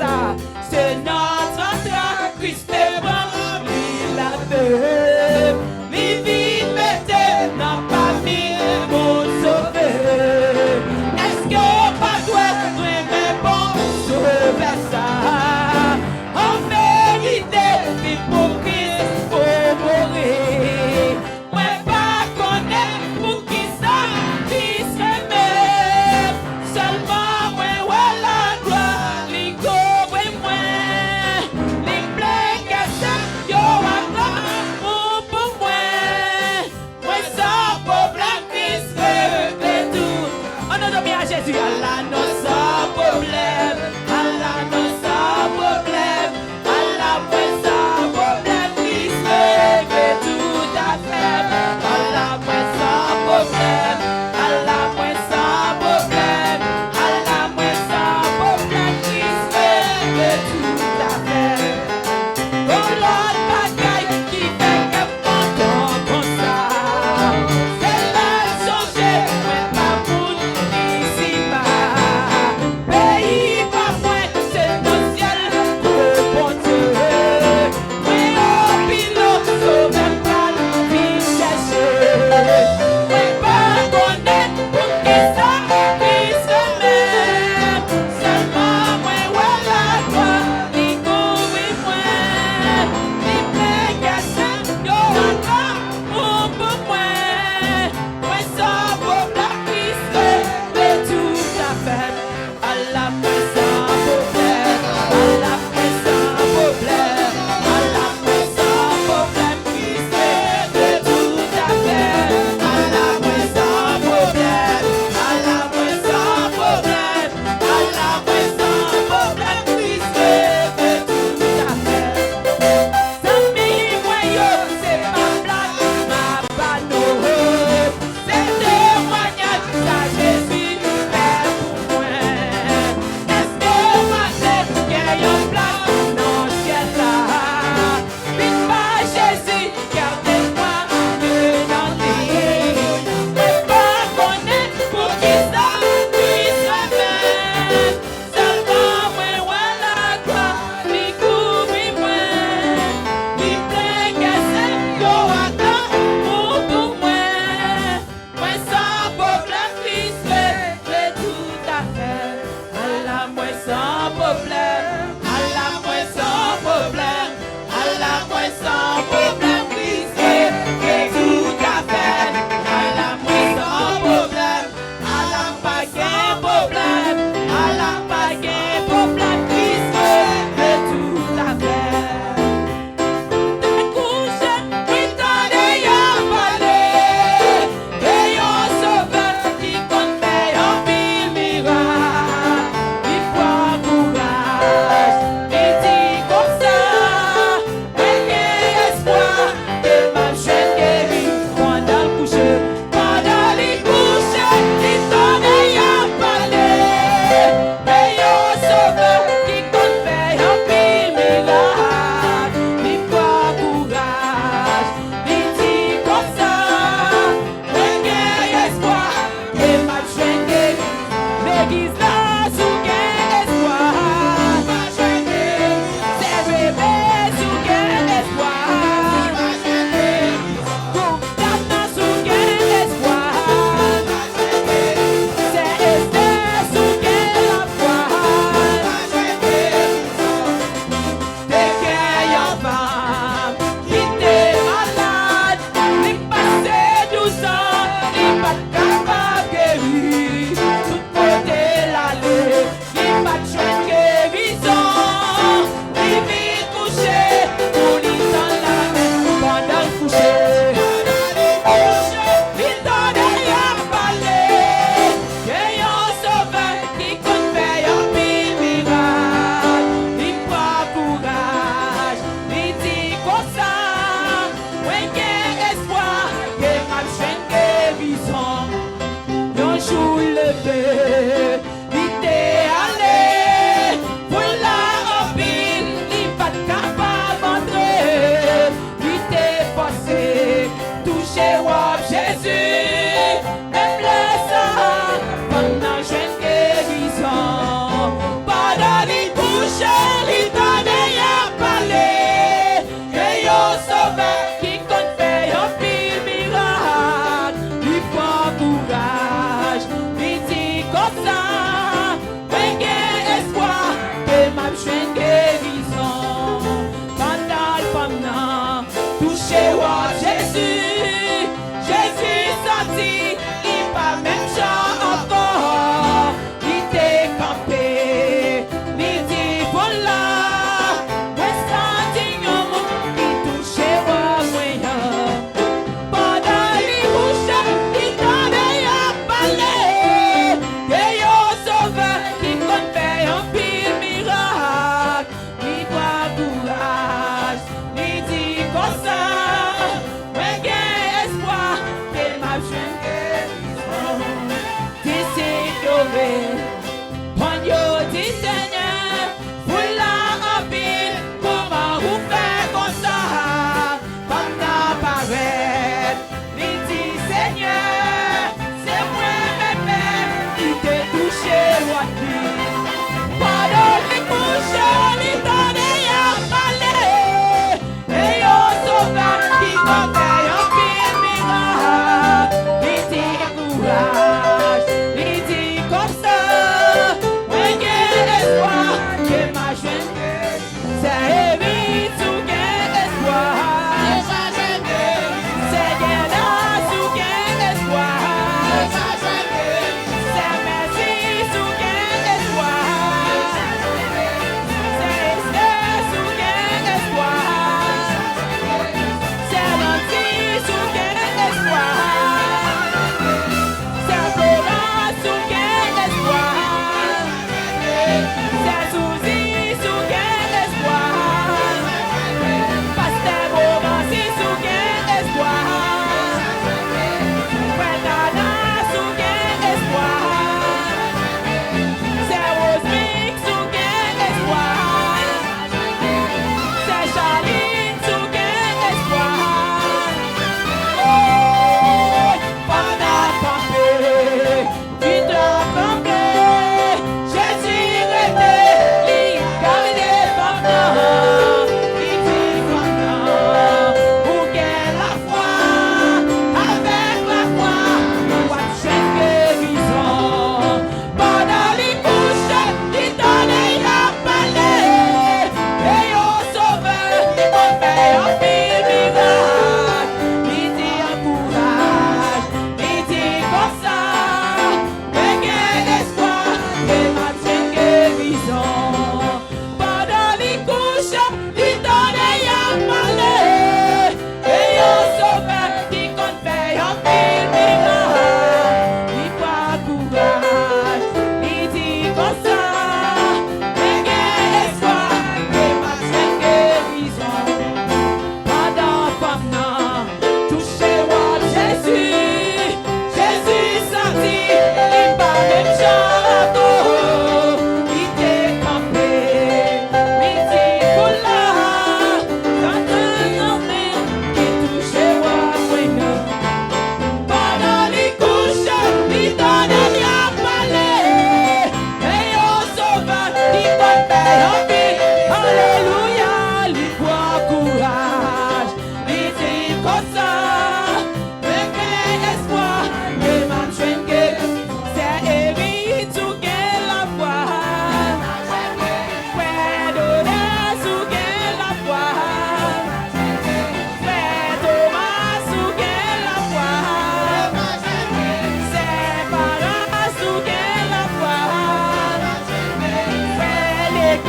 ça. C'est notre entrée, Christ est bon, lui la veut. Lui vit, mettez, n'a pas mis mon sauveur. Est-ce que pas toi, mais bon, sauver ça? En vérité, vivre pour Christ, pour mourir. Moi, pas connaître pour qui ça, qui serait même. Seulement, moi, voilà, gloire, les go, et moi. Les plaies que ça, yo, encore, pour moi. Moi, sans problème, Christ, réglé tout. On a donné à Jésus, Allah, non, sans problème. Allah, non, sans problème. Allah, moi, sans problème, Christ, réglé tout à fait. Allah, moi, sans problème. Allah, moi, sans problème. Allah, moi, sans problème, Christ, réglé tout à fait. Oh, l'autre bagaille qui fait que mon temps comme ça. C'est la changer, mais pas pour ici-bas. Pays pas moins, c'est nos ciel pour bon Dieu. Mais au pilote, sauver pas puis chercher. Mais pas connaître pour qui ça, qui se met. Seulement, moi, voilà, toi, les coups et moi. Les plaies cassées, yo, encore, pour moi. Moi, sans problème, qui serait tout à fait. Allah, moi, sans problème. Allah, moi, sans problème. Allah, moi, sans problème, qui serait tout à fait. Allah, moi, sans problème. Allah, moi, sans problème. Allah, moi, sans problème, qui serait tout à fait. Zami, moi, yo, c'est ma blague, ma panneau. C'est témoignage, ça, Jésus fait pour moi. Est-ce que ma tête, qu'il y a un plan dans le ciel là? Vite pas, Jésus, gardez-moi dans l'île. Mais pas connaître pour qui ça puisse remettre. Seulement, moi, voilà, quoi, les coups, moi. Les plaies cassées, yo, attends, pour moi. Moi, sans problème, Christ, fait tout à fait. Allah, moi, sans problème. Allah, moi, sans problème. Allah, moi, sans problème, Christ, fait tout à fait. Allah, moi, sans problème. Allah, pas qu'un problème. Allah, pas qu'un problème, Christ, fait tout à fait. Couché, oui, t'en y'a parlé. Et yon sauveur qui compte faire un pile miracle. Il prend courage, il dit comme ça. Mais quel espoir de ma chaîne guérie. Pendant le coucher, pendant les couchers, il t'en y'a parlé. Et yon sauveur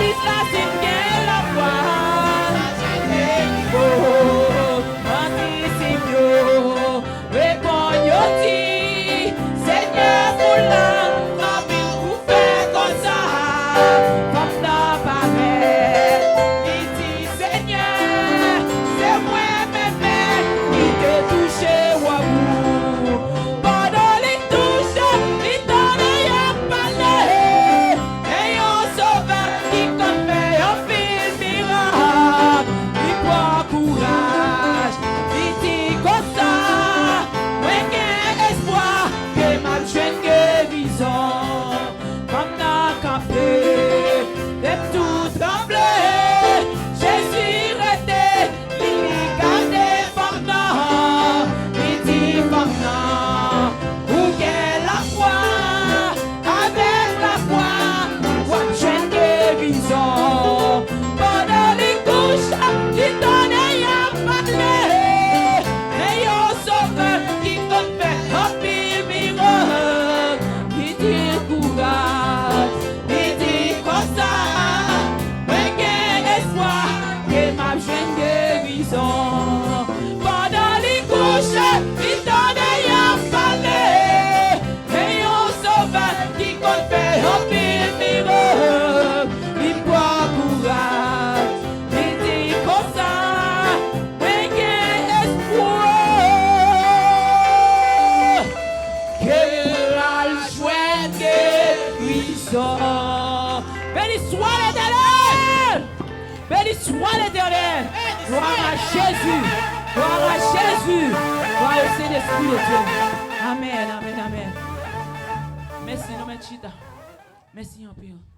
l'église là, c'est bien la foi. Oh, Antisimio, répondez, Seigneur, pour l'âme, vous faites comme ça. Comme la parole, il dit, Seigneur, c'est moi-même qui te touche au bout. Pendant les touches, il t'en a parlé. Et un sauveur qui confie un fil miracle. Il prend courage, il dit comme ça. Moi, j'ai espoir que ma jeune guérison. Comme la campé, de tout trembler. Jésus était, il gardait pendant. Il dit pendant, où est la foi? Avec la foi, moi j'ai guérison. Pendant les couches, il donnait à parler. Et un sauveur qui confesse un pire miracle. Il dit courage, il dit comme ça. Mais quel espoir que ma jeune guérison. Pendant les couches, il donnait à parler. Et un sauveur qui confesse un pire miracle. Il prend courage, il dit comme ça. Mais quel espoir que la chouette guérison. Béni soit l'Éternel! Béni soit l'Éternel! Gloire à Jésus! Gloire à Jésus! Gloire au Saint-Esprit de Dieu! Amen, amen, amen. Merci, nous, Chita. Merci, un peu.